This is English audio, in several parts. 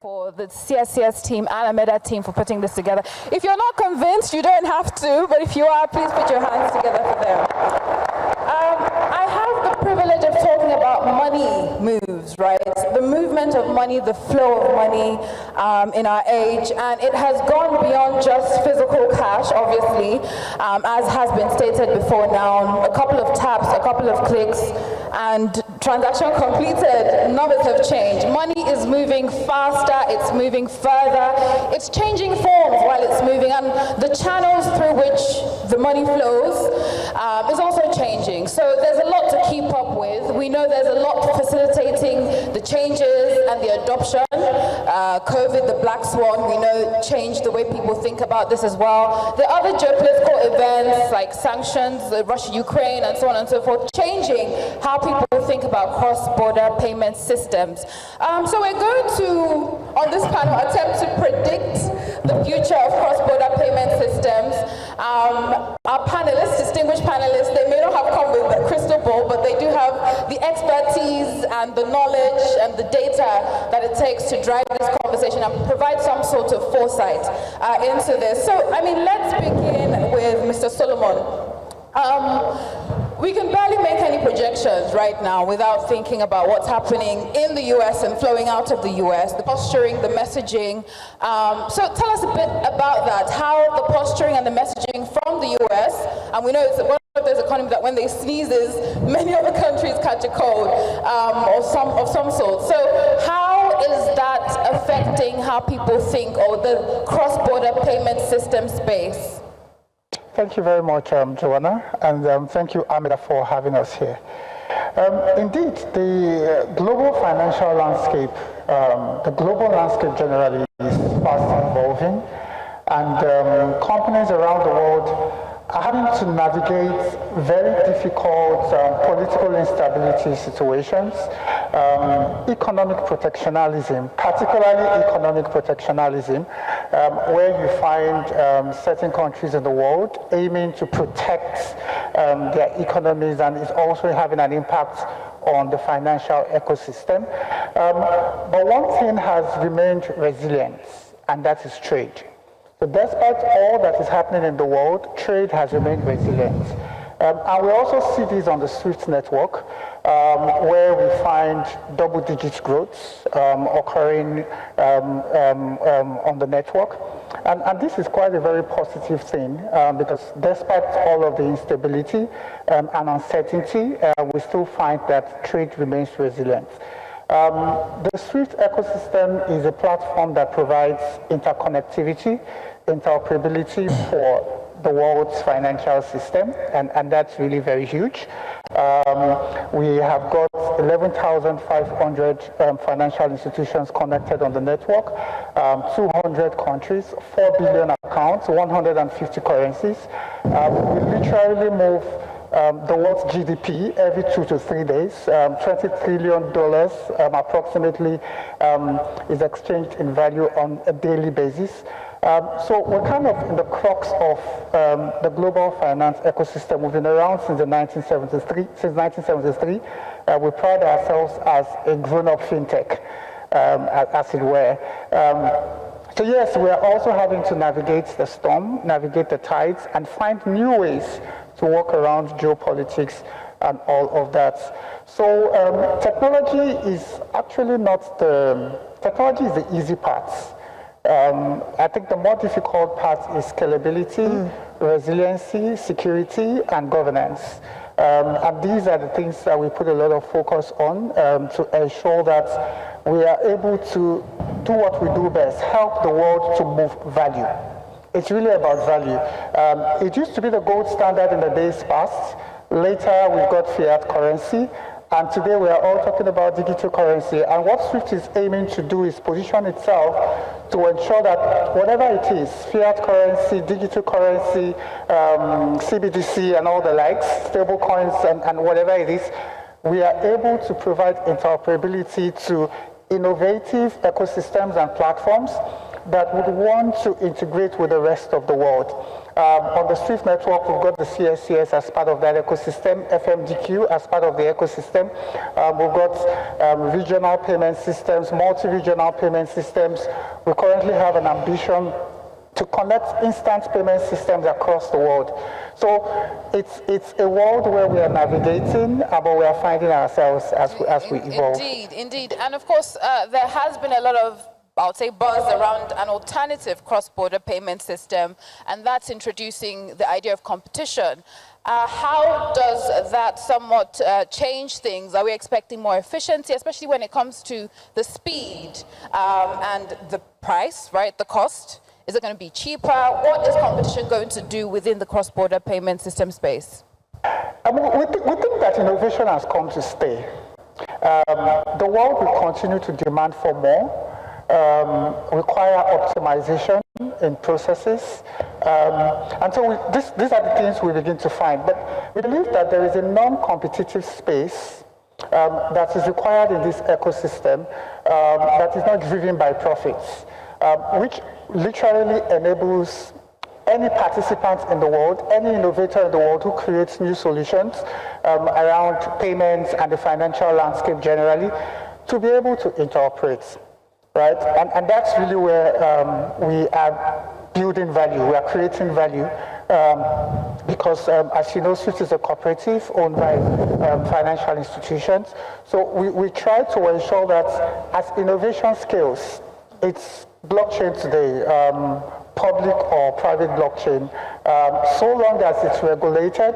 for the CSCS team and AMEDA team for putting this together. If you're not convinced, you don't have to, but if you are, please put your hands together for them. I have the privilege of talking about money moves, right? The movement of money, the flow of money in our age, and it has gone beyond just physical cash, obviously, as has been stated before now. A couple of taps, a couple of clicks, and transaction completed, numbers have changed. Money is moving faster, it's moving further, it's changing forms while it's moving, and the channels through which the money flows is also changing. So there's a lot to keep up with. We know there's a lot facilitating the changes and the adoption. COVID, the black swan, we know changed the way people think about this as well. The other geopolitical events like sanctions, Russia-Ukraine, and so on and so forth, changing how people think about cross-border payment systems. So we're going to, on this panel, attempt to predict the future of cross-border payment systems. Our panelists, distinguished panelists, they may not have come with a crystal ball, but they do have the expertise and the knowledge and the data that it takes to drive this conversation and provide some sort of foresight into this. So, I mean, let's begin with Mr. Solomon. We can barely make any projections right now without thinking about what's happening in the US and flowing out of the US, the posturing, the messaging. So tell us a bit about that, how the posturing and the messaging from the US, and we know it's one of those economies that when they sneezes, many other countries catch a cold of some sort. So how is that affecting how people think, or the cross-border payment system space? Thank you very much, Joanna, and thank you, AMEDA, for having us here. Indeed, the global financial landscape, the global landscape generally is fast evolving, and companies around the world are having to navigate very difficult political instability situations, economic protectionism, particularly economic protectionism, where you find certain countries in the world aiming to protect their economies, and is also having an impact on the financial ecosystem. But one thing has remained resilient, and that is trade. So despite all that is happening in the world, trade has remained resilient. And we also see this on the SWIFT network, where we find double-digit growth occurring on the network. And this is quite a very positive thing, because despite all of the instability and uncertainty, we still find that trade remains resilient. The SWIFT ecosystem is a platform that provides interconnectivity, interoperability for the world's financial system, and that's really very huge. We have got 11,500 financial institutions connected on the network, 200 countries, 4 billion accounts, 150 currencies. We literally move the world's GDP every 2 to 3 days. $20 trillion approximately is exchanged in value on a daily basis. So we're kind of in the crux of the global finance ecosystem. We've been around since 1973. We pride ourselves as a grown-up fintech, as it were. So yes, we are also having to navigate the storm, navigate the tides, and find new ways to work around geopolitics and all of that. So technology is actually not technology is the easy part. I think the more difficult part is scalability, resiliency, security, and governance. And these are the things that we put a lot of focus on to ensure that we are able to do what we do best, help the world to move value. It's really about value. It used to be the gold standard in the days past. Later, we've got fiat currency. And today we are all talking about digital currency. And what SWIFT is aiming to do is position itself to ensure that whatever it is, fiat currency, digital currency, CBDC and all the likes, stable coins and whatever it is, we are able to provide interoperability to innovative ecosystems and platforms that would want to integrate with the rest of the world. On the SWIFT network, we've got the CSCS as part of that ecosystem, FMDQ as part of the ecosystem. We've got regional payment systems, multi-regional payment systems. We currently have an ambition to connect instant payment systems across the world. So it's a world where we are navigating, but we are finding ourselves as we evolve. Indeed. And of course, there has been a lot of, I would say, buzz around an alternative cross-border payment system, and that's introducing the idea of competition. How does that somewhat change things? Are we expecting more efficiency, especially when it comes to the speed and the price, right, the cost? Is it going to be cheaper? What is competition going to do within the cross-border payment system space? We think that innovation has come to stay. The world will continue to demand for more, require optimization in processes. And so these are the things we begin to find. But we believe that there is a non-competitive space that is required in this ecosystem that is not driven by profits, which literally enables any participant in the world, any innovator in the world who creates new solutions around payments and the financial landscape generally, to be able to interoperate, right? And that's really where we are building value, we are creating value, because as you know, SWIFT is a cooperative owned by financial institutions. So we try to ensure that as innovation scales, it's blockchain today, public or private blockchain, so long as it's regulated,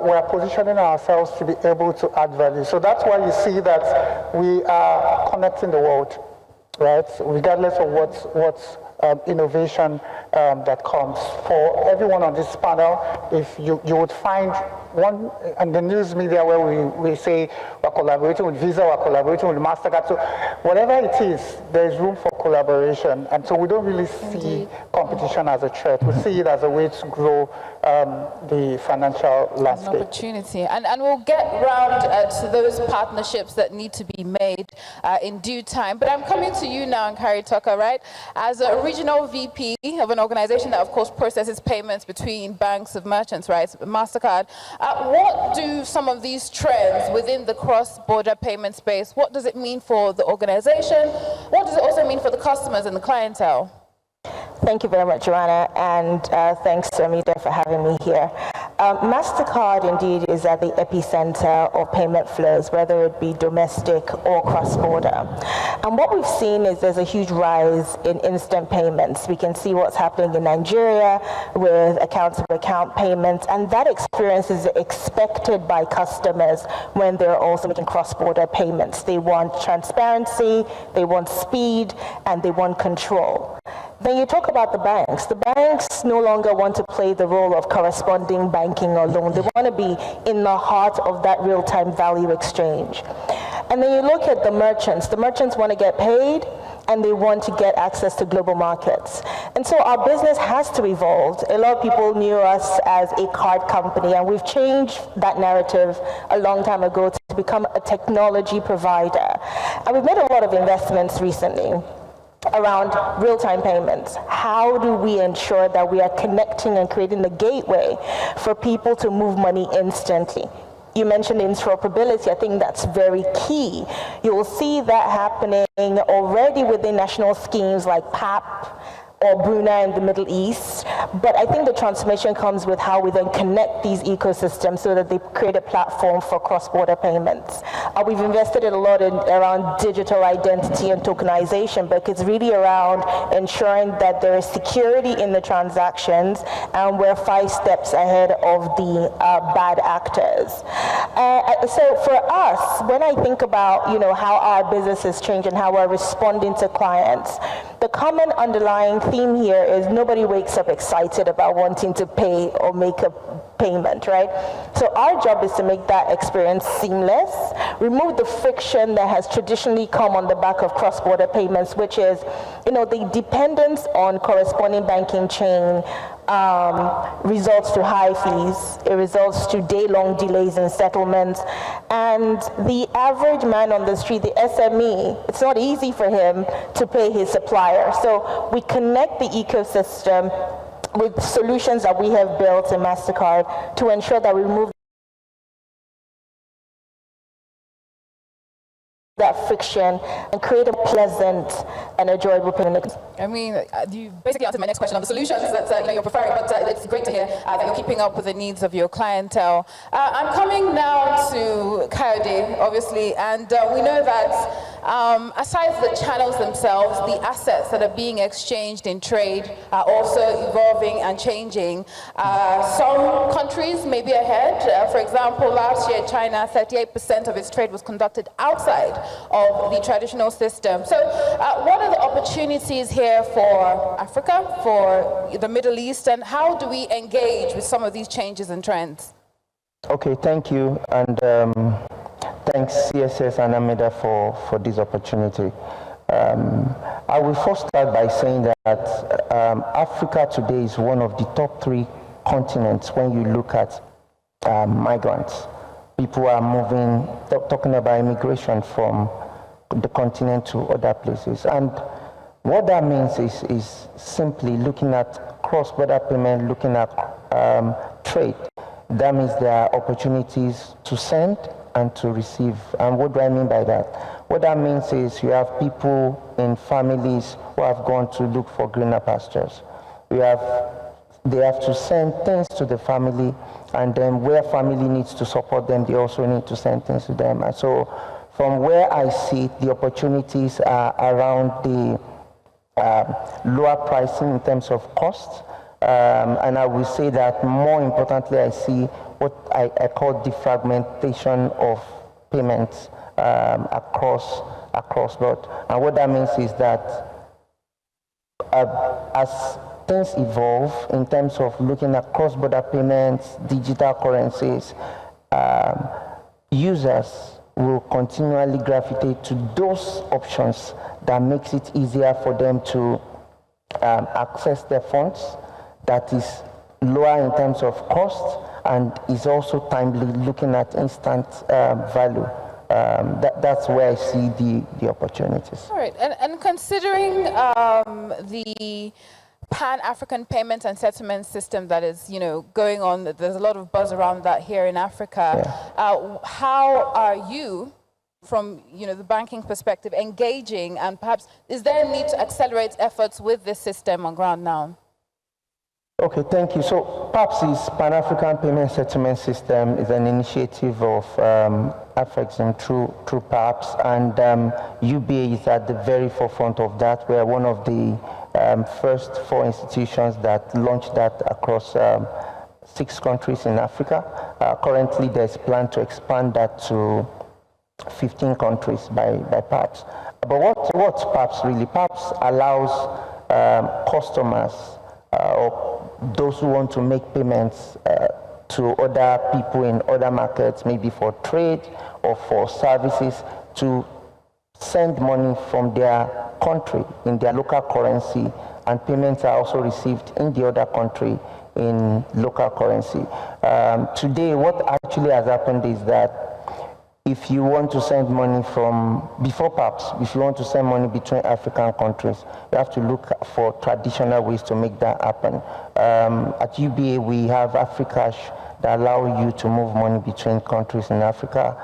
we are positioning ourselves to be able to add value. So that's why you see that we are connecting the world, right? Regardless of what's innovation that comes. For everyone on this panel, if you would find one in the news media where we say we're collaborating with Visa, we're collaborating with MasterCard. So whatever it is, there's room for collaboration. And so we don't really see competition as a threat. We see it as a way to grow the financial landscape. An opportunity. And we'll get round to those partnerships that need to be made in due time. But I'm coming to you now, Nkari Tucker, right? As a regional VP of an organization that, of course, processes payments between banks of merchants, right? MasterCard. What do some of these trends within the cross-border payment space, what does it mean for the organization? What does it also mean for the customers and the clientele? Thank you very much, Joanna, and thanks to AMEDA for having me here. MasterCard indeed is at the epicenter of payment flows, whether it be domestic or cross-border. And what we've seen is there's a huge rise in instant payments. We can see what's happening in Nigeria with account-to-account payments, and that experience is expected by customers when they're also making cross-border payments. They want transparency, they want speed, and they want control. Then you talk about the banks. The banks no longer want to play the role of corresponding banking or loan. They want to be in the heart of that real-time value exchange. And then you look at the merchants. The merchants want to get paid, and they want to get access to global markets. And so our business has to evolve. A lot of people knew us as a card company, and we've changed that narrative a long time ago to become a technology provider. And we've made a lot of investments recently around real-time payments. How do we ensure that we are connecting and creating the gateway for people to move money instantly? You mentioned interoperability. I think that's very key. You'll see that happening already within national schemes like PAP or Brunei in the Middle East. But I think the transformation comes with how we then connect these ecosystems so that they create a platform for cross-border payments. We've invested a lot around digital identity and tokenization, but it's really around ensuring that there is security in the transactions, and we're 5 steps ahead of the bad actors. So for us, when I think about how our business has changed and how we're responding to clients, the common underlying theme here is nobody wakes up excited about wanting to pay or make a payment, right? So our job is to make that experience seamless, remove the friction that has traditionally come on the back of cross-border payments, which is, the dependence on corresponding banking chain results to high fees. It results to day-long delays in settlements. And the average man on the street, the SME, it's not easy for him to pay his supplier. So we connect the ecosystem with solutions that we have built in MasterCard to ensure that we remove that friction and create a pleasant and enjoyable payment. I mean, you basically answered my next question on the solutions that you're preferring, but it's great to hear that you're keeping up with the needs of your clientele. I'm coming now to Kayode, obviously, and we know that aside from the channels themselves, the assets that are being exchanged in trade are also evolving and changing. Some countries may be ahead. For example, last year, China, 38% of its trade was conducted outside of the traditional system. So what are the opportunities here for Africa, for the Middle East, and how do we engage with some of these changes and trends? Okay, thank you, and thanks CSCS and AMEDA for this opportunity. I will first start by saying that Africa today is one of the top 3 continents when you look at migrants. People are moving, talking about immigration from the continent to other places. And what that means is simply looking at cross-border payment, looking at trade. That means there are opportunities to send and to receive. And what do I mean by that? What that means is you have people in families who have gone to look for greener pastures. They have to send things to the family, and then where family needs to support them, they also need to send things to them. And so from where I see the opportunities are around the lower pricing in terms of cost. And I will say that more importantly, I see what I call defragmentation of payments across board. And what that means is that as things evolve in terms of looking at cross-border payments, digital currencies, users will continually gravitate to those options that makes it easier for them to access their funds, that is lower in terms of cost and is also timely, looking at instant value. That's where I see the opportunities. All right, and considering the Pan-African payment and settlement system that is, going on, there's a lot of buzz around that here in Africa. Yeah. How are you, from the banking perspective, engaging, and perhaps is there a need to accelerate efforts with this system on ground now? Okay, thank you. So PAPS Pan-African Payment Settlement System is an initiative of AFEXIM through PAPS, and UBA is at the very forefront of that. We are one of the first 4 institutions that launched that across 6 countries in Africa. Currently, there's a plan to expand that to 15 countries by PAPS. But what's PAPS really? PAPS allows customers or those who want to make payments to other people in other markets, maybe for trade or for services, to send money from their country in their local currency, and payments are also received in the other country in local currency. Today, what actually has happened is that if you want to send money before PAPS, if you want to send money between African countries, you have to look for traditional ways to make that happen. At UBA, we have Africash that allow you to move money between countries in Africa.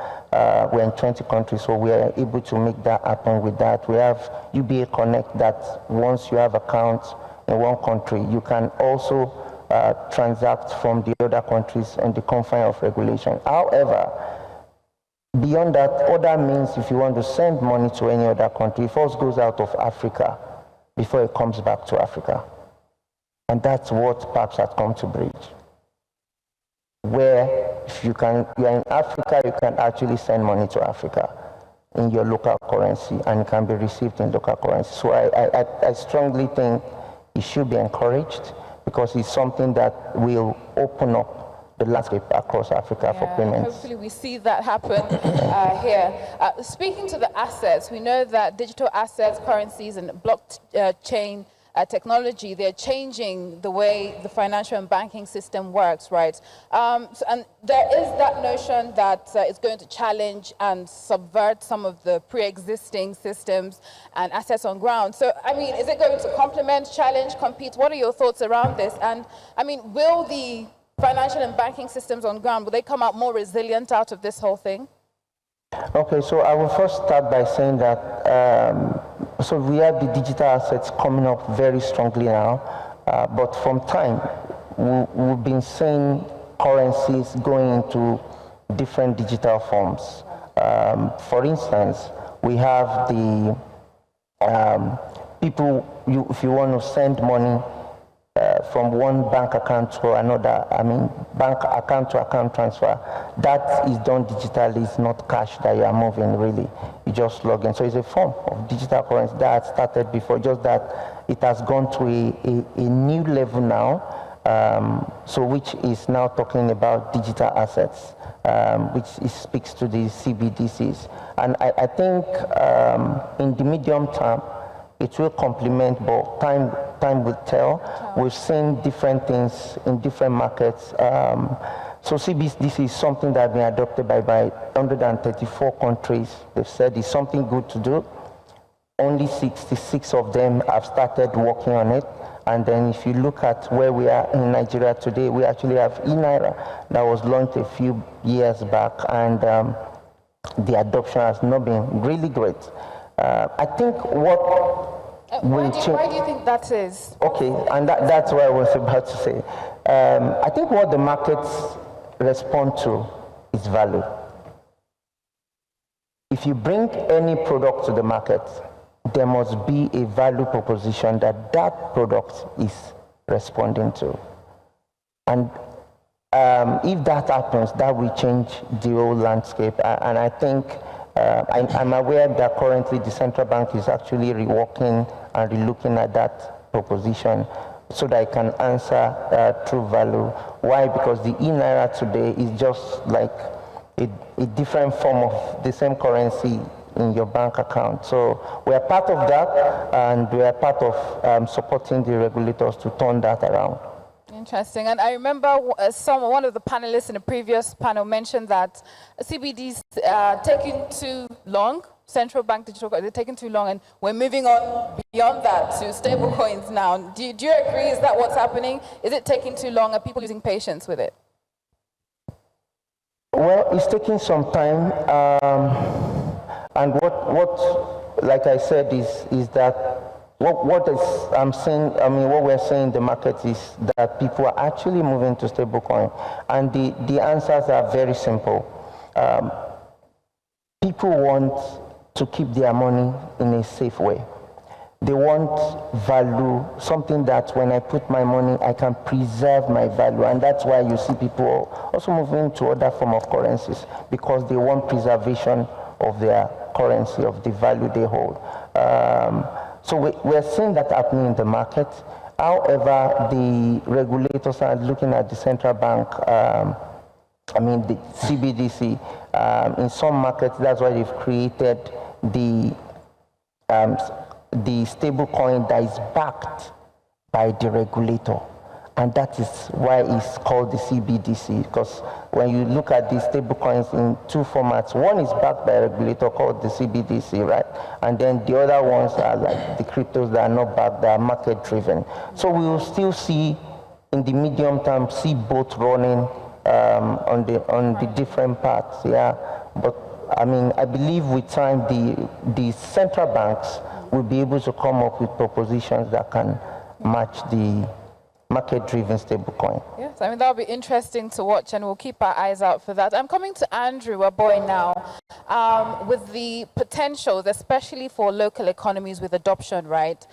We're in 20 countries, so we are able to make that happen with that. We have UBA Connect that once you have accounts in one country, you can also transact from the other countries on the confine of regulation. However, beyond that, other means, if you want to send money to any other country, it first goes out of Africa before it comes back to Africa. And that's what PAPS has come to bridge. Where if you're in Africa, you can actually send money to Africa in your local currency, and it can be received in local currency. So I strongly think it should be encouraged, because it's something that will open up the landscape across Africa for payments. Hopefully we see that happen here. Speaking to the assets, we know that digital assets, currencies, and blockchain technology, they're changing the way the financial and banking system works, right? And there is that notion that it's going to challenge and subvert some of the pre-existing systems and assets on ground. So, I mean, is it going to complement, challenge, compete? What are your thoughts around this? And, I mean, will the financial and banking systems on ground, will they come out more resilient out of this whole thing? Okay, so I will first start by saying that so we have the digital assets coming up very strongly now, but from time, we've been seeing currencies going into different digital forms. For instance, we have the people, if you want to send money from one bank account to another, I mean, bank account to account transfer, that is done digitally. It's not cash that you are moving, really. You just log in. So it's a form of digital currency that started before, just that it has gone to a new level now, so which is now talking about digital assets, which speaks to the CBDCs. And I think in the medium term, it will complement, but time will tell. We've seen different things in different markets. So CBDC is something that has been adopted by 134 countries. They've said it's something good to do. Only 66 of them have started working on it. And then if you look at where we are in Nigeria today, we actually have eNaira that was launched a few years back, and the adoption has not been really great. I think why do you think that is? Okay, and that's what I was about to say. I think what the markets respond to is value. If you bring any product to the market, there must be a value proposition that product is responding to. And if that happens, that will change the whole landscape. And I think I'm aware that currently the central bank is actually reworking and relooking at that proposition so that it can answer true value. Why? Because the eNaira today is just like a different form of the same currency in your bank account. So we are part of that, and we are part of supporting the regulators to turn that around. Interesting. And I remember one of the panelists in a previous panel mentioned that CBDs are taking too long. Central bank digital coins, they're taking too long, and we're moving on beyond that to stable coins now. Do you agree? Is that what's happening? Is it taking too long? Are people losing patience with it? Well, it's taking some time. And what, like I said, is that what I'm saying, I mean, what we're saying in the market is that people are actually moving to stablecoin, and the answers are very simple. People want to keep their money in a safe way. They want value, something that when I put my money, I can preserve my value, and that's why you see people also moving to other form of currencies, because they want preservation of their currency, of the value they hold. So we're seeing that happening in the market. However, the regulators are looking at the central bank, I mean the CBDC. In some markets, that's why they've created the stable coin that is backed by the regulator. And that is why it's called the CBDC, because when you look at these stable coins in two formats, one is backed by a regulator called the CBDC, right? And then the other ones are like the cryptos that are not backed, that are market driven. So we will still see, in the medium term, see both running on the different paths, yeah. But I mean, I believe with time, the central banks will be able to come up with propositions that can match the market-driven stablecoin. Yes, I mean, that'll be interesting to watch, and we'll keep our eyes out for that. I'm coming to Andrew Waboy now, with the potentials, especially for local economies with adoption, right,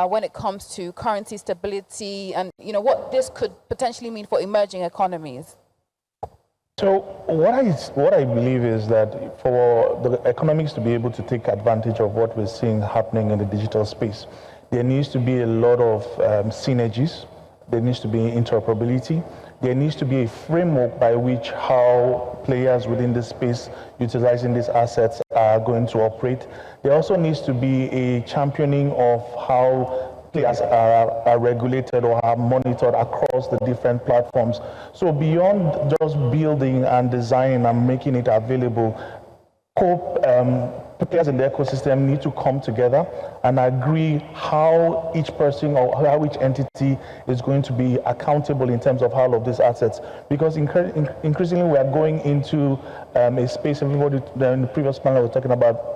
when it comes to currency stability and, you know, what this could potentially mean for emerging economies. So what I believe is that for the economics to be able to take advantage of what we're seeing happening in the digital space, there needs to be a lot of synergies. There needs to be interoperability. there needs to be a framework by which how players within this space utilizing these assets are going to operate. There also needs to be a championing of how players are regulated or are monitored across the different platforms. So beyond just building and design and making it available, players in the ecosystem need to come together and agree how each person or how each entity is going to be accountable in terms of all of these assets. Because increasingly we are going into a space, everybody in the previous panel was talking about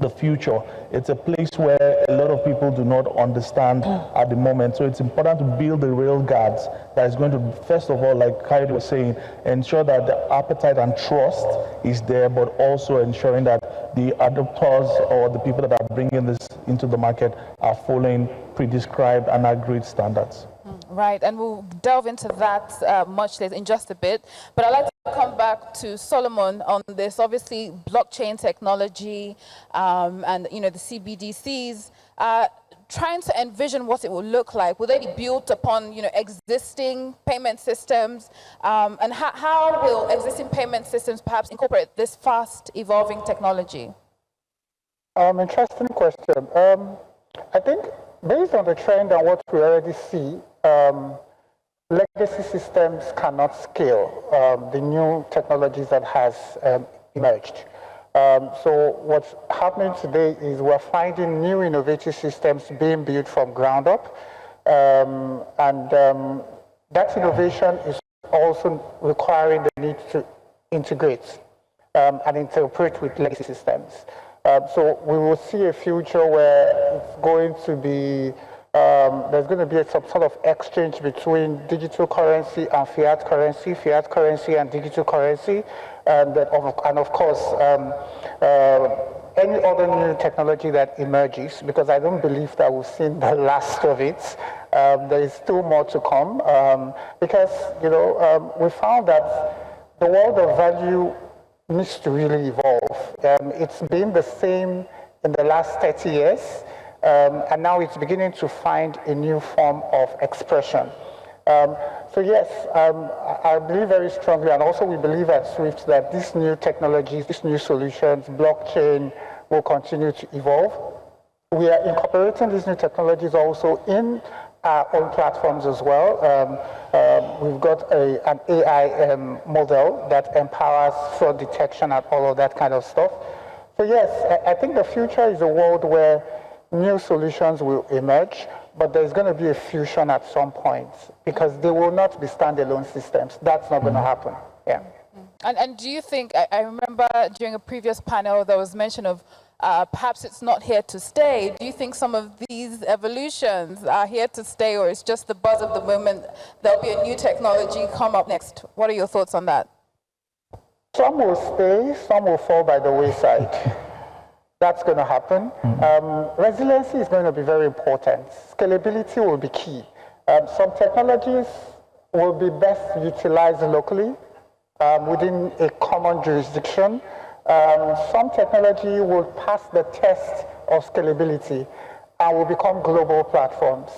the future. It's a place where a lot of people do not understand at the moment. So it's important to build the rail guards that is going to, first of all, like Kyle was saying, ensure that the appetite and trust is there, but also ensuring that the adopters or the people that are bringing this into the market are following prescribed and agreed standards. Right, and we'll delve into that much later in just a bit. But I'd like to come back to Solomon on this. Obviously, blockchain technology and the CBDCs, trying to envision what it will look like. Will they be built upon existing payment systems? And how will existing payment systems perhaps incorporate this fast evolving technology? Interesting question. I think based on the trend and what we already see, legacy systems cannot scale the new technologies that has emerged. So what's happening today is we're finding new innovative systems being built from ground up, and that innovation is also requiring the need to integrate and interpret with legacy systems. So we will see a future where it's going to be there's going to be some sort of exchange between digital currency and fiat currency and digital currency, and of course any other new technology that emerges, because I don't believe that we've seen the last of it. There is still more to come, because we found that the world of value needs to really evolve. It's been the same in the last 30 years. And now it's beginning to find a new form of expression. So yes, I believe very strongly, and also we believe at Swift that these new technologies, these new solutions, blockchain, will continue to evolve. We are incorporating these new technologies also in our own platforms as well. We've got an AI model that empowers fraud detection and all of that kind of stuff. So yes, I think the future is a world where new solutions will emerge, but there's going to be a fusion at some point, because they will not be standalone systems. That's not going to happen. Yeah. And do you think, I remember during a previous panel there was mention of perhaps it's not here to stay. Do you think some of these evolutions are here to stay, or it's just the buzz of the moment, there'll be a new technology come up next? What are your thoughts on that? Some will stay, some will fall by the wayside. That's going to happen. Resiliency is going to be very important. Scalability will be key. Some technologies will be best utilized locally within a common jurisdiction. Some technology will pass the test of scalability and will become global platforms.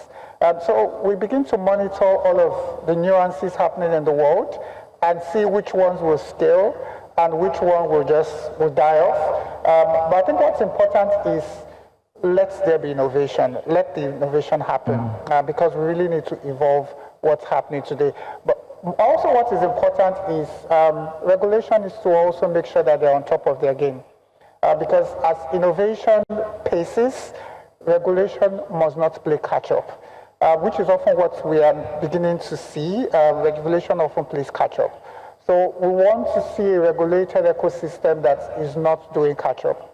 So we begin to monitor all of the nuances happening in the world and see which ones will scale and which one will die off. But I think what's important is let there be innovation. Let the innovation happen, because we really need to evolve what's happening today. But also what is important is regulation is to also make sure that they're on top of their game. Because as innovation paces, regulation must not play catch-up, which is often what we are beginning to see. Regulation often plays catch-up. So we want to see a regulated ecosystem that is not doing catch-up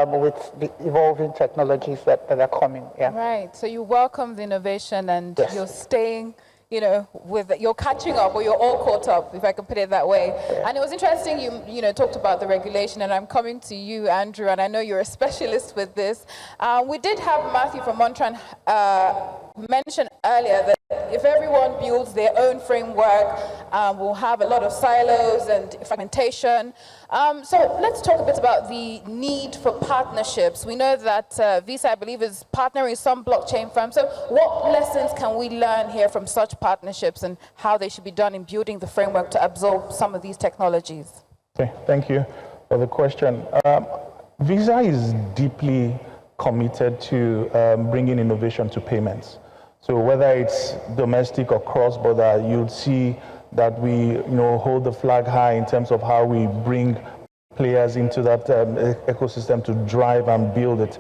with the evolving technologies that are coming. Yeah. Right. So you welcome the innovation, and yes, you're staying, you're catching up, or you're all caught up, if I can put it that way. Yeah. And it was interesting you talked about the regulation, and I'm coming to you, Andrew, and I know you're a specialist with this. We did have Matthew from Montran mentioned earlier that if everyone builds their own framework, we'll have a lot of silos and fragmentation. So let's talk a bit about the need for partnerships. We know that Visa, I believe, is partnering with some blockchain firms. So what lessons can we learn here from such partnerships and how they should be done in building the framework to absorb some of these technologies? Okay, thank you for the question. Visa is deeply committed to bringing innovation to payments. So whether it's domestic or cross-border, you'll see that we hold the flag high in terms of how we bring players into that ecosystem to drive and build it.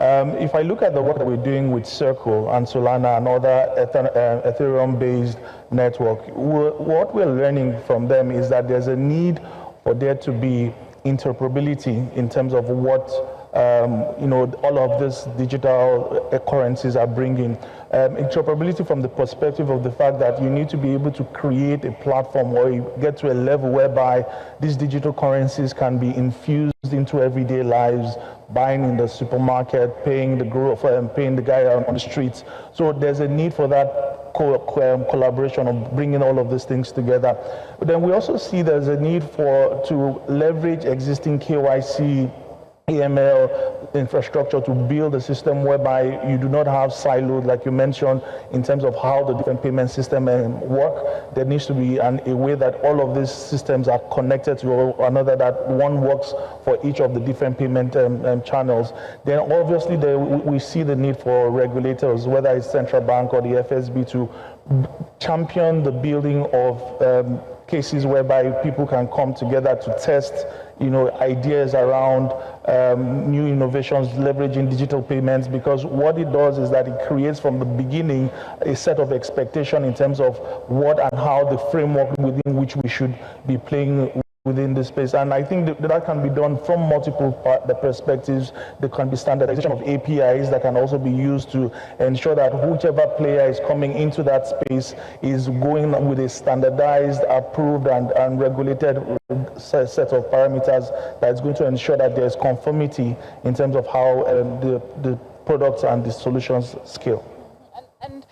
If I look at the work that we're doing with Circle and Solana and other Ethereum-based network, what we're learning from them is that there's a need for there to be interoperability in terms of what all of these digital currencies are bringing. Interoperability from the perspective of the fact that you need to be able to create a platform where you get to a level whereby these digital currencies can be infused into everyday lives, buying in the supermarket, paying the guy on the streets. So there's a need for that collaboration of bringing all of these things together. But then we also see there's a need to leverage existing KYC, AML infrastructure to build a system whereby you do not have silos, like you mentioned, in terms of how the different payment systems work. There needs to be a way that all of these systems are connected to another, that one works for each of the different payment channels. Then obviously we see the need for regulators, whether it's central bank or the FSB, to champion the building of cases whereby people can come together to test ideas around new innovations leveraging digital payments, because what it does is that it creates from the beginning a set of expectation in terms of what and how the framework within which we should be playing within this space. And I think that can be done from multiple perspectives. There can be standardization of APIs that can also be used to ensure that whichever player is coming into that space is going with a standardized, approved, and regulated set of parameters that's going to ensure that there's conformity in terms of how the products and the solutions scale. And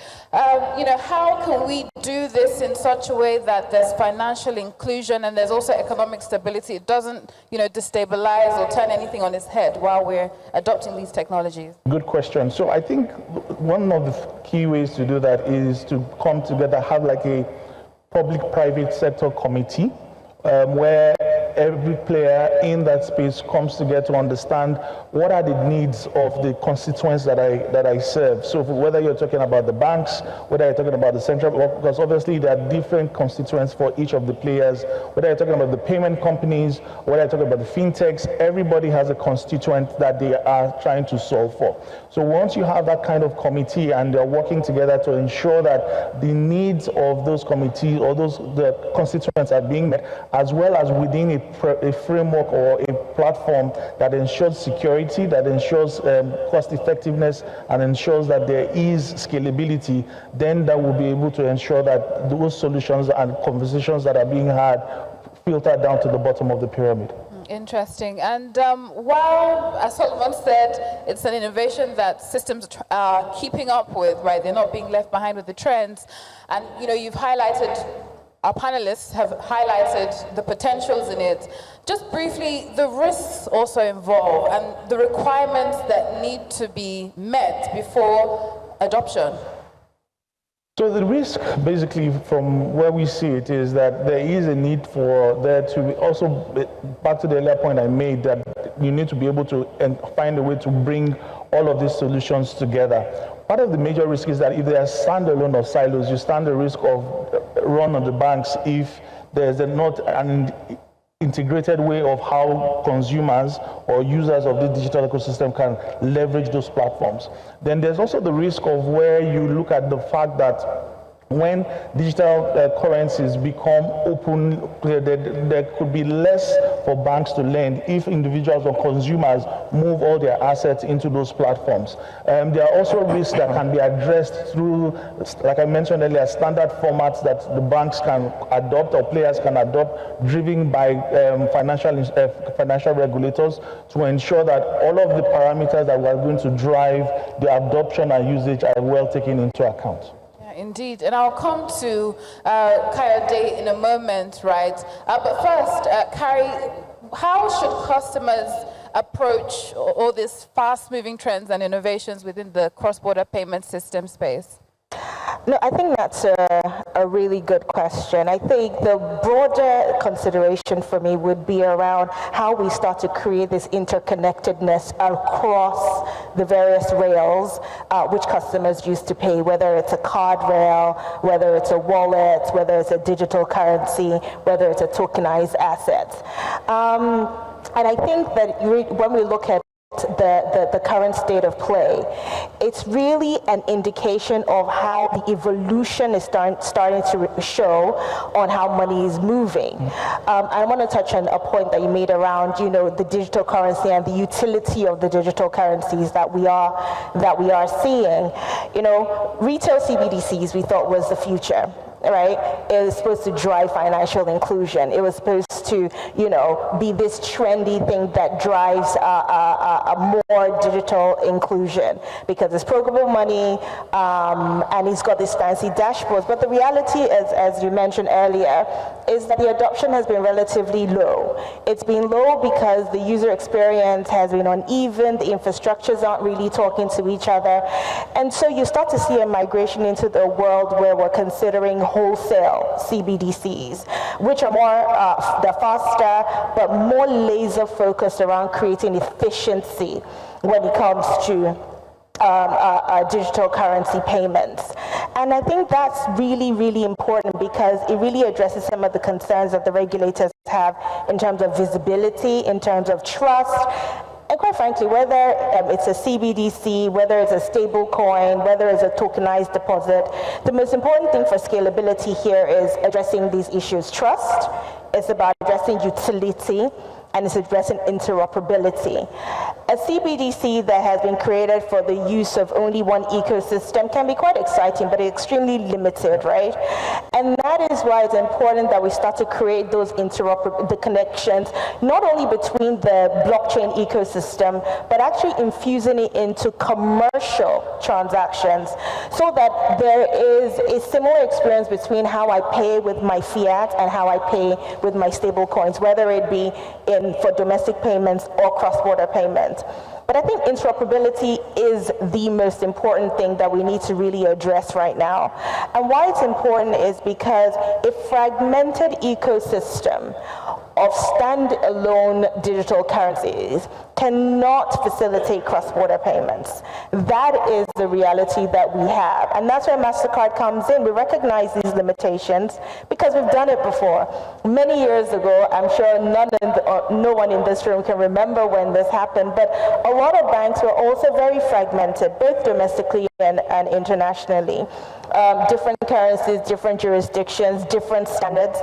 how can we do this in such a way that there's financial inclusion and there's also economic stability? It doesn't, destabilize or turn anything on its head while we're adopting these technologies. Good question. So I think one of the key ways to do that is to come together, have like a public-private sector committee where every player in that space comes together to understand what are the needs of the constituents that I serve. So whether you're talking about the banks, whether you're talking about the central, because obviously there are different constituents for each of the players, whether you're talking about the payment companies, whether you're talking about the fintechs, everybody has a constituent that they are trying to solve for. So once you have that kind of committee and they're working together to ensure that the needs of those committees or the constituents are being met, as well as within a framework or a platform that ensures security, that ensures cost effectiveness, and ensures that there is scalability, then that will be able to ensure that those solutions and conversations that are being had filter down to the bottom of the pyramid. Interesting. And while, as Solomon said, it's an innovation that systems are keeping up with, right? They're not being left behind with the trends. And, you've highlighted, our panelists have highlighted the potentials in it. Just briefly, the risks also involved and the requirements that need to be met before adoption. So the risk, basically, from where we see it, is that there is a need for there to be also, back to the earlier point I made, that you need to be able to find a way to bring all of these solutions together. Part of the major risk is that if they are standalone or silos, you stand the risk of run on the banks if there's not an integrated way of how consumers or users of the digital ecosystem can leverage those platforms. Then there's also the risk of where you look at the fact that when digital currencies become open, there could be less for banks to lend if individuals or consumers move all their assets into those platforms. There are also risks that can be addressed through, like I mentioned earlier, standard formats that the banks can adopt or players can adopt, driven by financial regulators, to ensure that all of the parameters that we are going to drive the adoption and usage are well taken into account. Indeed, and I'll come to Kayode in a moment, right? But first, Carrie, how should customers approach all these fast-moving trends and innovations within the cross-border payment system space? No, I think that's a really good question. I think the broader consideration for me would be around how we start to create this interconnectedness across the various rails which customers use to pay, whether it's a card rail, whether it's a wallet, whether it's a digital currency, whether it's a tokenized asset. And I think that when we look at the current state of play, it's really an indication of how the evolution is starting to show on how money is moving. I want to touch on a point that you made around, the digital currency and the utility of the digital currencies that we are seeing. Retail CBDCs we thought was the future. Right? It was supposed to drive financial inclusion. It was supposed to, be this trendy thing that drives a more digital inclusion, because it's programmable money, and it's got these fancy dashboards. But the reality is, as you mentioned earlier, is that the adoption has been relatively low. It's been low because the user experience has been uneven, the infrastructures aren't really talking to each other. And so you start to see a migration into the world where we're considering wholesale CBDCs, which are more, they're faster, but more laser focused around creating efficiency when it comes to digital currency payments. And I think that's really, really important, because it really addresses some of the concerns that the regulators have in terms of visibility, in terms of trust. And quite frankly, whether it's a CBDC, whether it's a stable coin, whether it's a tokenized deposit, the most important thing for scalability here is addressing these issues. Trust, it's about addressing utility, and it's addressing interoperability. A CBDC that has been created for the use of only one ecosystem can be quite exciting, but extremely limited, right? And that is why it's important that we start to create those the connections, not only between the blockchain ecosystem, but actually infusing it into commercial transactions, so that there is a similar experience between how I pay with my fiat and how I pay with my stable coins, whether it be for domestic payments or cross-border payments. But I think interoperability is the most important thing that we need to really address right now. And why it's important is because a fragmented ecosystem of standalone digital currencies cannot facilitate cross-border payments. That is the reality that we have. And that's where MasterCard comes in. We recognize these limitations because we've done it before. Many years ago, I'm sure no one in this room can remember when this happened, but a lot of banks were also very fragmented, both domestically and internationally. Different currencies, different jurisdictions, different standards.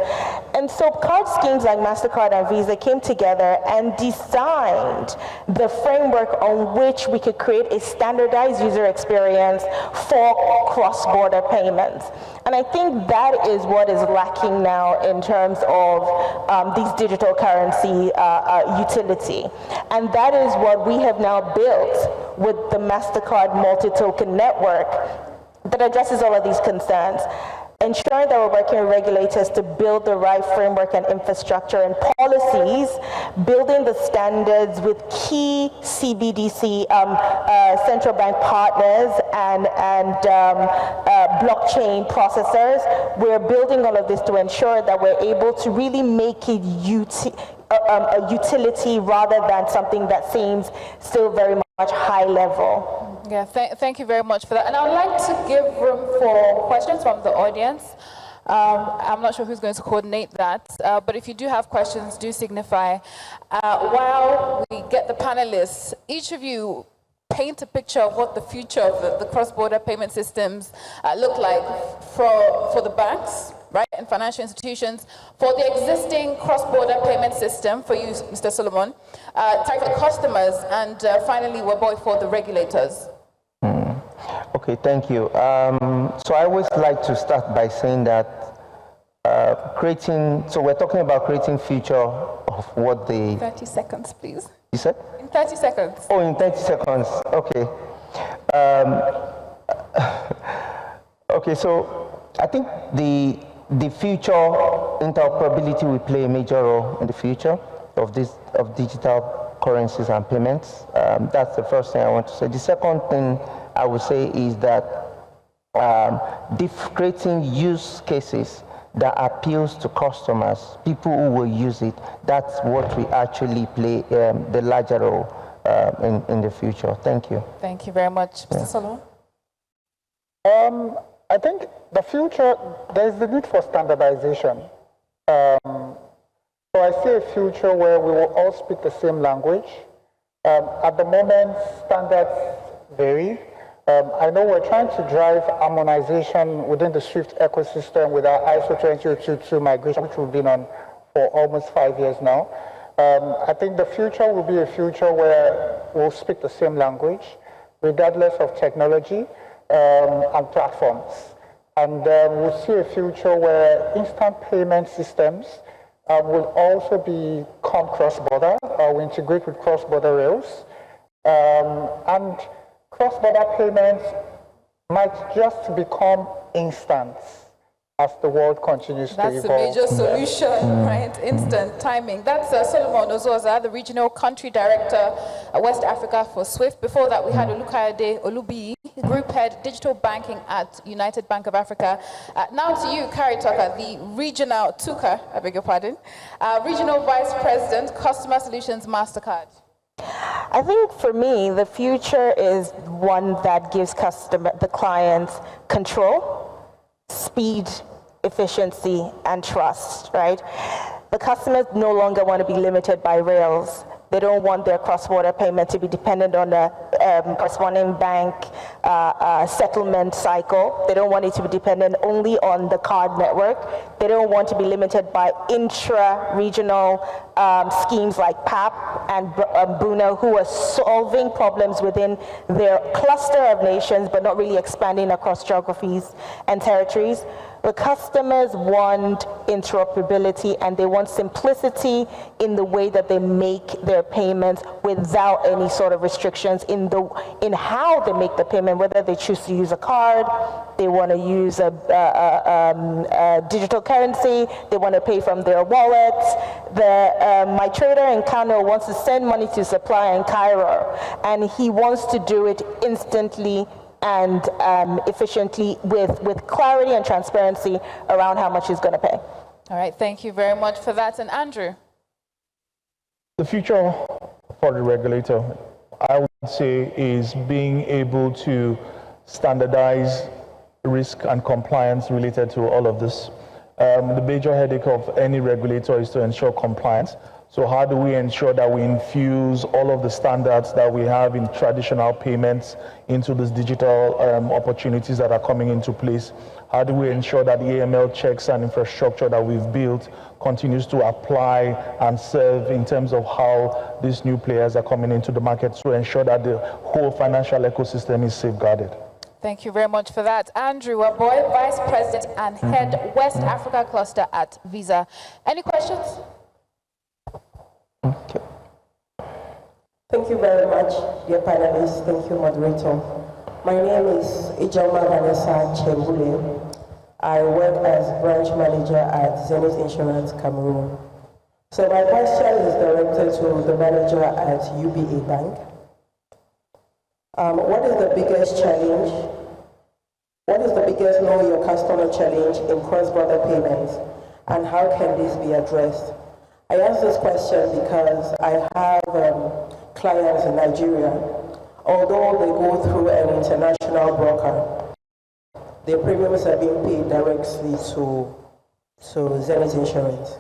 And so card schemes like MasterCard and Visa came together and designed the framework on which we could create a standardized user experience for cross-border payments. And I think that is what is lacking now in terms of these digital currency utility. And that is what we have now built with the MasterCard multi-token network that addresses all of these concerns, ensuring that we're working with regulators to build the right framework and infrastructure and policies, building the standards with key CBDC central bank partners and blockchain processors. We're building all of this to ensure that we're able to really make it a utility rather than something that seems still very much high level. Yeah, thank you very much for that. And I would like to give room for questions from the audience. I'm not sure who's going to coordinate that, but if you do have questions, do signify. While we get the panelists, each of you, paint a picture of what the future of the cross-border payment systems look like for the banks, right, and financial institutions, for the existing cross-border payment system, for you, Mr. Solomon, for customers, and finally, Waboy, for the regulators. Okay, thank you. So I always like to start by saying that so we're talking about creating future of what the... 30 seconds, please. You said? In 30 seconds. Oh, in 30 seconds, okay. Okay, so I think the future interoperability will play a major role in the future of digital currencies and payments. That's the first thing I want to say. The second thing I would say is that creating use cases that appeals to customers, people who will use it, that's what we actually play the larger role in the future. Thank you. Thank you very much. Mr. Solomon? I think the future, there's the need for standardization. So I see a future where we will all speak the same language. At the moment, standards vary. I know we're trying to drive harmonization within the SWIFT ecosystem with our ISO 20022 migration, which we've been on for almost 5 years now. I think the future will be a future where we'll speak the same language, regardless of technology and platforms. And we'll see a future where instant payment systems will also become cross-border, we integrate with cross-border rails. And cross-border payments might just become instant as the world continues to evolve. That's a major solution, right? Instant timing. That's Solomon Ozoza, the Regional Country Director, West Africa for SWIFT. Before that, we had Olukayode Olubiyi, Group Head, Digital Banking at United Bank of Africa. Now to you, Carrie Tucker, the Regional Tucker, I beg your pardon, Regional Vice President, Customer Solutions MasterCard. I think for me, the future is one that gives the clients control, speed, efficiency, and trust, right? The customers no longer want to be limited by rails. They don't want their cross-border payment to be dependent on a corresponding bank settlement cycle. They don't want it to be dependent only on the card network. They don't want to be limited by intra-regional schemes like PAP and Bruno, who are solving problems within their cluster of nations, but not really expanding across geographies and territories. The customers want interoperability and they want simplicity in the way that they make their payments without any sort of restrictions in how they make the payment, whether they choose to use a card, they want to use a digital currency, they want to pay from their wallets. My trader in Kano wants to send money to supplier in Cairo, and he wants to do it instantly and efficiently with clarity and transparency around how much he's going to pay. All right, thank you very much for that. And Andrew? The future for the regulator, I would say, is being able to standardize risk and compliance related to all of this. The major headache of any regulator is to ensure compliance. So how do we ensure that we infuse all of the standards that we have in traditional payments into these digital opportunities that are coming into place? How do we ensure that the AML checks and infrastructure that we've built continues to apply and serve in terms of how these new players are coming into the market to ensure that the whole financial ecosystem is safeguarded? Thank you very much for that. Andrew Waboy, Vice President and Head West Africa Cluster at Visa. Any questions? Okay. Thank you very much, dear panelists. Thank you, moderator. My name is Ijoma Vanessa Chembule. I work as branch manager at Zenith Insurance Cameroon. So my question is directed to the manager at UBA Bank. What is the biggest challenge? What is the biggest know your customer challenge in cross-border payments, and how can this be addressed? I ask this question because I have clients in Nigeria. Although they go through an international broker, their premiums are being paid directly to Zenith Insurance.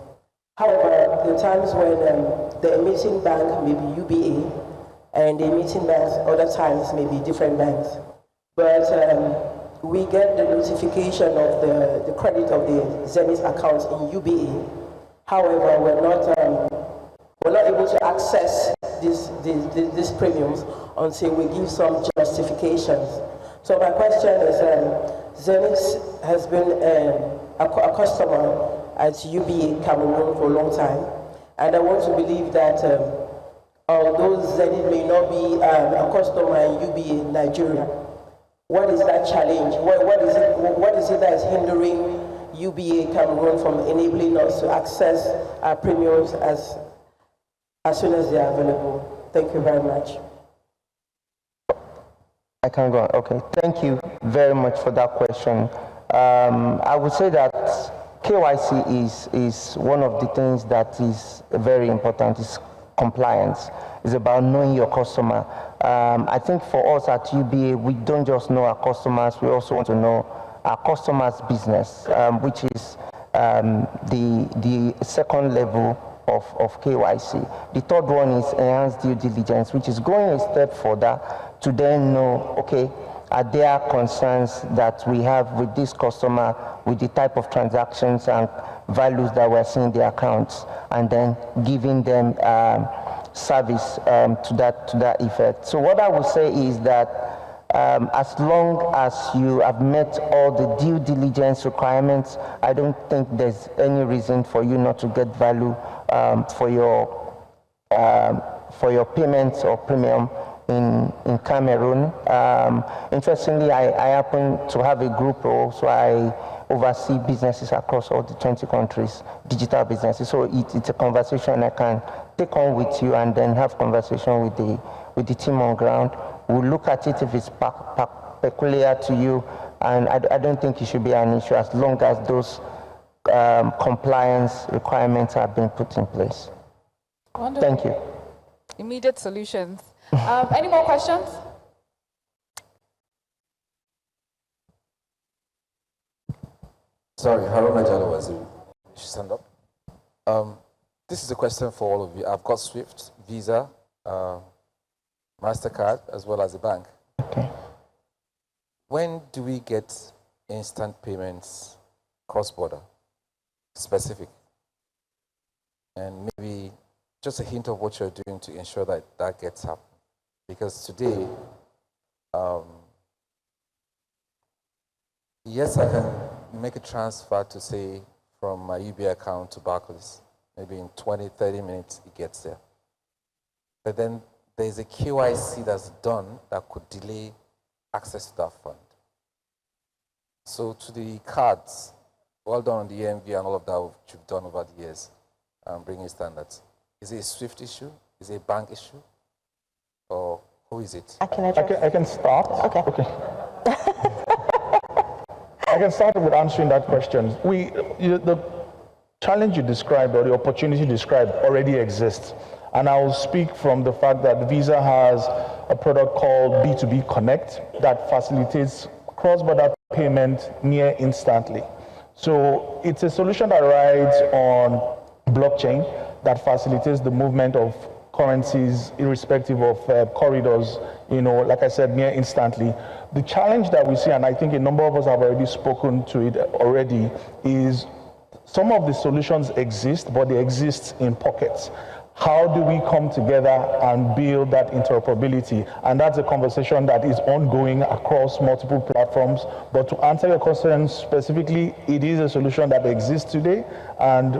However, there are times when the emitting bank, maybe UBA, and they meet in banks, other times maybe different banks. But we get the notification of the credit of the Zenith accounts in UBA. However, we're not able to access these premiums until we give some justifications. So my question is, Zenith has been a customer at UBA Cameroon for a long time, and I want to believe that although Zenith may not be a customer in UBA Nigeria, what is that challenge? What is it that is hindering UBA Cameroon from enabling us to access our premiums as soon as they are available? Thank you very much. I can go on. Okay, thank you very much for that question. I would say that KYC is one of the things that is very important. It's compliance. It's about knowing your customer. I think for us at UBA, we don't just know our customers, we also want to know our customers' business, which is the second level of KYC. The third one is enhanced due diligence, which is going a step further to then know, okay, are there concerns that we have with this customer, with the type of transactions and values that we're seeing in the accounts, and then giving them service to that effect. So what I would say is that as long as you have met all the due diligence requirements, I don't think there's any reason for you not to get value for your payments or premium in Cameroon. Interestingly, I happen to have a group role, so I oversee businesses across all the 20 countries, digital businesses. So it's a conversation I can take on with you and then have conversation with the team on ground. We'll look at it if it's peculiar to you, and I don't think it should be an issue as long as those compliance requirements are being put in place. Wonderful. Thank you. Immediate solutions. Any more questions? Sorry, Haruna Jalo was you should stand up. This is a question for all of you. I've got SWIFT, Visa, MasterCard, as well as the bank. Okay. When do we get instant payments cross-border, specific? And maybe just a hint of what you're doing to ensure that that gets happened. Because today, yes, I can make a transfer to, say, from my UBI account to Barclays. Maybe in 20, 30 minutes, it gets there. But then there's a KYC that's done that could delay access to that fund. So to the cards, well done on the EMV and all of that which you've done over the years, bringing standards. Is it a SWIFT issue? Is it a bank issue? Or who is it? I can start. Okay. I can start with answering that question. The challenge you described or the opportunity described already exists. And I will speak from the fact that Visa has a product called B2B Connect that facilitates cross-border payment near instantly. So it's a solution that rides on blockchain that facilitates the movement of currencies irrespective of corridors, like I said, near instantly. The challenge that we see, and I think a number of us have already spoken to it already, is some of the solutions exist, but they exist in pockets. How do we come together and build that interoperability? And that's a conversation that is ongoing across multiple platforms. But to answer your question specifically, it is a solution that exists today, and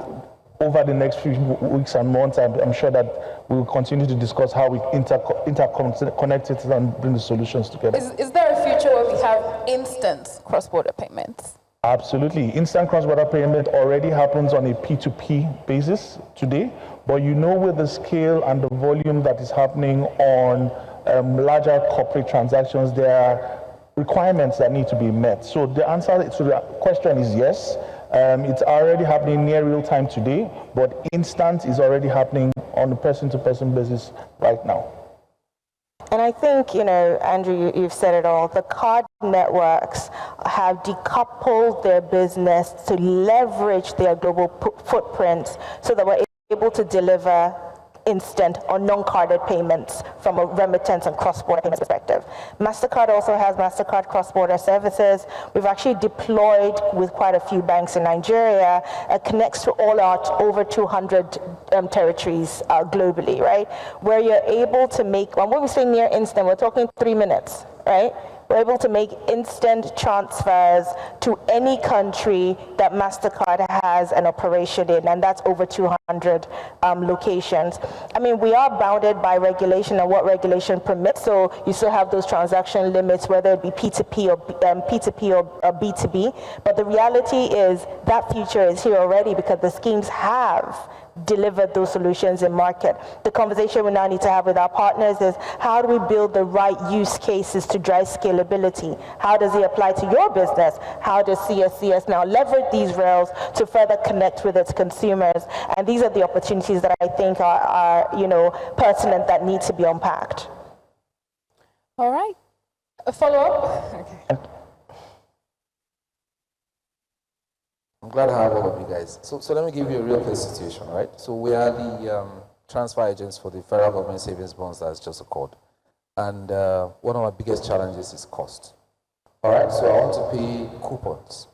over the next few weeks and months, I'm sure that we'll continue to discuss how we interconnect it and bring the solutions together. Is there a future where we have instant cross-border payments? Absolutely. Instant cross-border payment already happens on a P2P basis today, but with the scale and the volume that is happening on larger corporate transactions, there are requirements that need to be met. So the answer to the question is yes. It's already happening near real time today, but instant is already happening on a person-to-person basis right now. And I think, Andrew, you've said it all. The card networks have decoupled their business to leverage their global footprints so that we're able to deliver instant or non-carded payments from a remittance and cross-border payments perspective. MasterCard also has MasterCard cross-border services. We've actually deployed with quite a few banks in Nigeria. It connects to all our over 200 territories globally, right? Where you're able to make, when we say near instant, we're talking 3 minutes, right? We're able to make instant transfers to any country that MasterCard has an operation in, and that's over 200 locations. I mean, we are bounded by regulation and what regulation permits, so you still have those transaction limits, whether it be P2P or B2B, but the reality is that future is here already because the schemes have delivered those solutions in market. The conversation we now need to have with our partners is how do we build the right use cases to drive scalability? How does it apply to your business? How does CSCS now leverage these rails to further connect with its consumers? And these are the opportunities that I think are pertinent that need to be unpacked. All right. A follow-up? Okay. I'm glad to have all of you guys. So let me give you a real case situation, right? So we are the transfer agents for the federal government savings bonds that's just occurred. And one of my biggest challenges is cost. All right, so I want to pay coupons.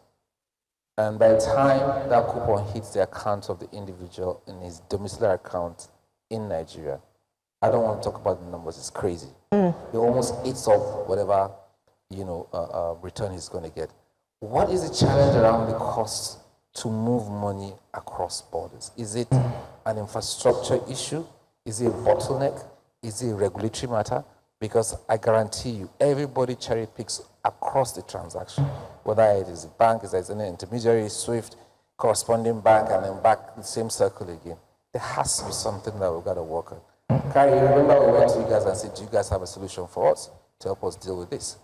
And by the time that coupon hits the account of the individual in his domiciliary account in Nigeria, I don't want to talk about the numbers, it's crazy. It almost eats up whatever, return he's going to get. What is the challenge around the cost to move money across borders? Is it an infrastructure issue? Is it a bottleneck? Is it a regulatory matter? Because I guarantee you, everybody cherry picks across the transaction, whether it is a bank, is an intermediary, SWIFT, corresponding bank, and then back the same circle again. There has to be something that we've got to work on. Carrie, you remember we went to you guys and said, do you guys have a solution for us to help us deal with this?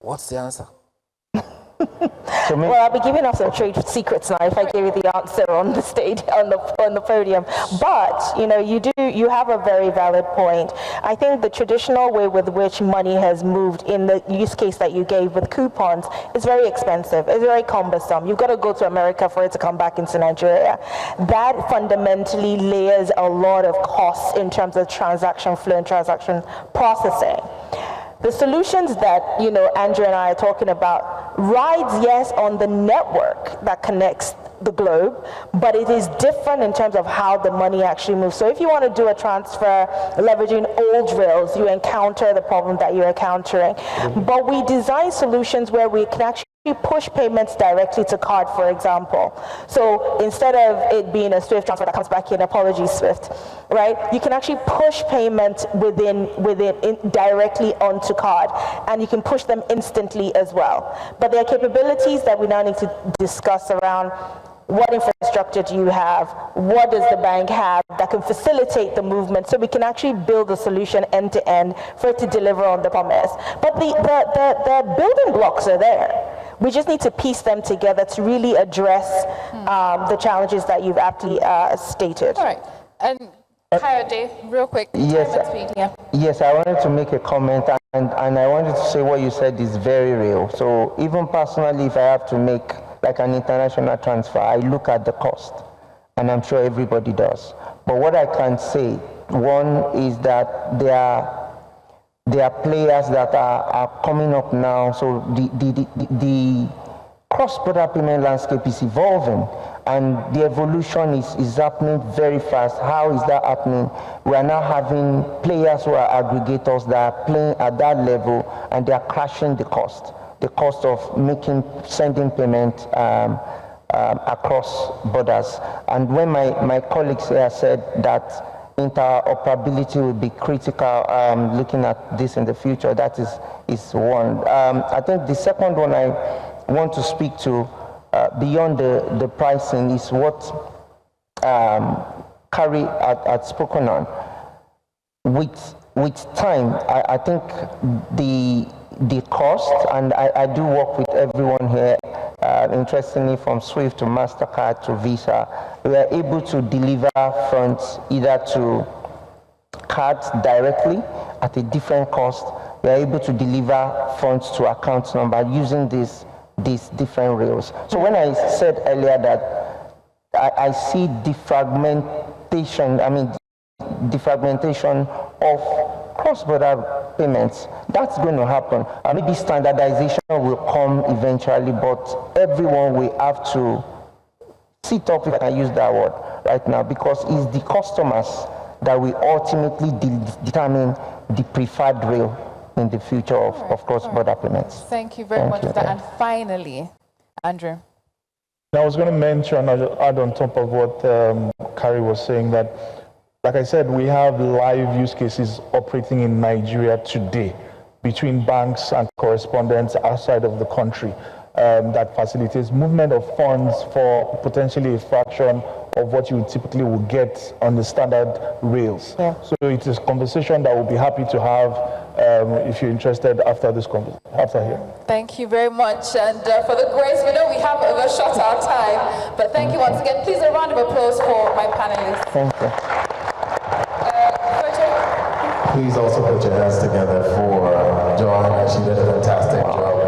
What's the answer? Well, I'll be giving up some trade secrets now if I give you the answer on the stage, on the podium. But you have a very valid point. I think the traditional way with which money has moved in the use case that you gave with coupons is very expensive. It's very cumbersome. You've got to go to America for it to come back into Nigeria. That fundamentally layers a lot of costs in terms of transaction flow and transaction processing. The solutions that, Andrew and I are talking about rides, yes, on the network that connects the globe, but it is different in terms of how the money actually moves. So if you want to do a transfer leveraging old rails, you encounter the problem that you're encountering. But we design solutions where we can actually push payments directly to card, for example. So instead of it being a SWIFT transfer that comes back in, apologies SWIFT, right? You can actually push payment directly onto card, and you can push them instantly as well. But there are capabilities that we now need to discuss around what infrastructure do you have, what does the bank have that can facilitate the movement, so we can actually build a solution end to end for it to deliver on the promise. But the building blocks are there. We just need to piece them together to really address the challenges that you've aptly stated. All right. And Kayode, real quick. Yes, I wanted to make a comment, and I wanted to say what you said is very real. So even personally, if I have to make like an international transfer, I look at the cost, and I'm sure everybody does. But what I can say, one is that there are players that are coming up now. So the cross-border payment landscape is evolving, and the evolution is happening very fast. How is that happening? We are now having players who are aggregators that are playing at that level, and they are crashing the cost of sending payment across borders. And when my colleagues here said that interoperability will be critical, looking at this in the future, that is one. I think the second one I want to speak to, beyond the pricing, is what Carrie had spoken on. With time, I think the cost, and I do work with everyone here, interestingly from SWIFT to MasterCard to Visa, we are able to deliver funds either to cards directly at a different cost. We are able to deliver funds to account number using these different rails. So when I said earlier that I see defragmentation of cross-border payments. That's going to happen. Maybe standardization will come eventually, but everyone will have to sit up, if I can use that word right now, because it's the customers that will ultimately determine the preferred rail in the future of cross-border payments. Thank you very much for that. And finally, Andrew. Now, I was going to mention, I'll add on top of what Carrie was saying, that, like I said, we have live use cases operating in Nigeria today between banks and correspondents outside of the country that facilitates movement of funds for potentially a fraction of what you typically would get on the standard rails. Yeah. So it is a conversation that we'll be happy to have if you're interested after this conversation, after here. Thank you very much. And for the grace, we know we have overshot our time, but thank you once again. Please a round of applause for my panelists. Thank you. Please also put your hands together for Joanna. She did a fantastic job.